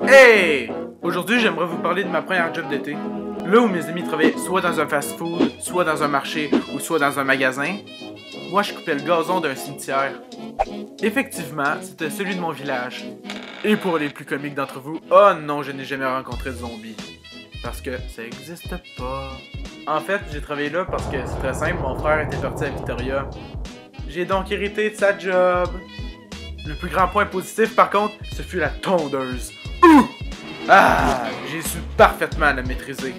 Hey! Aujourd'hui, j'aimerais vous parler de ma première job d'été. Là où mes amis travaillaient soit dans un fast-food, soit dans un marché, ou soit dans un magasin, moi je coupais le gazon d'un cimetière. Effectivement, c'était celui de mon village. Et pour les plus comiques d'entre vous, oh non, je n'ai jamais rencontré de zombies. Parce que ça existe pas. En fait, j'ai travaillé là parce que c'est très simple, mon frère était parti à Victoria. J'ai donc hérité de sa job. Le plus grand point positif, par contre, ce fut la tondeuse. Ouh! Ah, j'ai su parfaitement la maîtriser.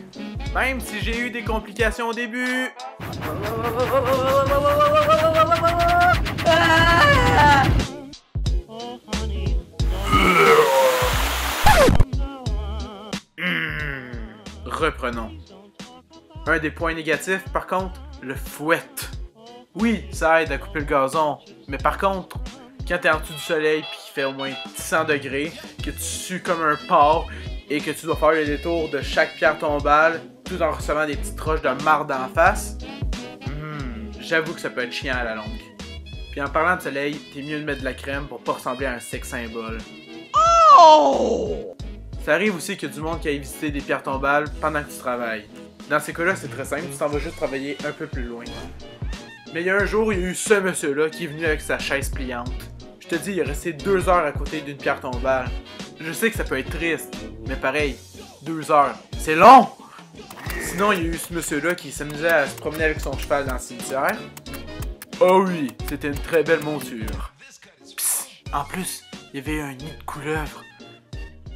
Même si j'ai eu des complications au début. Ah! Reprenons. Un des points négatifs, par contre, le fouet. Oui, ça aide à couper le gazon, mais par contre, quand t'es en dessous du soleil pis qu'il fait au moins 100 degrés, que tu sues comme un porc et que tu dois faire le détour de chaque pierre tombale tout en recevant des petites roches de marde en face, j'avoue que ça peut être chiant à la longue. Puis en parlant de soleil, t'es mieux de mettre de la crème pour pas ressembler à un sex symbole. Oh! Ça arrive aussi qu'il y a du monde qui aille visiter des pierres tombales pendant que tu travailles. Dans ces cas-là, c'est très simple, tu t'en vas juste travailler un peu plus loin. Mais il y a un jour, il y a eu ce monsieur-là qui est venu avec sa chaise pliante. Je te dis, il est resté 2 heures à côté d'une pierre tombale. Je sais que ça peut être triste, mais pareil, 2 heures, c'est long! Sinon, il y a eu ce monsieur-là qui s'amusait à se promener avec son cheval dans le cimetière. Oh oui, c'était une très belle monture. Psst, en plus, il y avait un nid de couleuvre.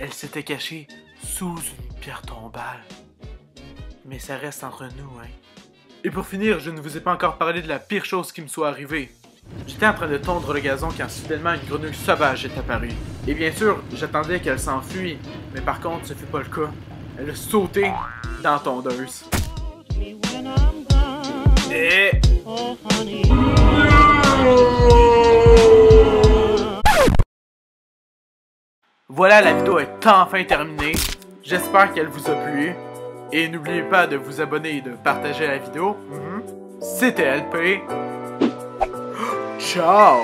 Elle s'était cachée sous une pierre tombale. Mais ça reste entre nous, hein. Et pour finir, je ne vous ai pas encore parlé de la pire chose qui me soit arrivée. J'étais en train de tondre le gazon quand soudainement une grenouille sauvage est apparue. Et bien sûr, j'attendais qu'elle s'enfuit, mais par contre, ce fut pas le cas. Elle a sauté dans la tondeuse. Et... Voilà, la vidéo est enfin terminée. J'espère qu'elle vous a plu. Et n'oubliez pas de vous abonner et de partager la vidéo. C'était LP. Ciao!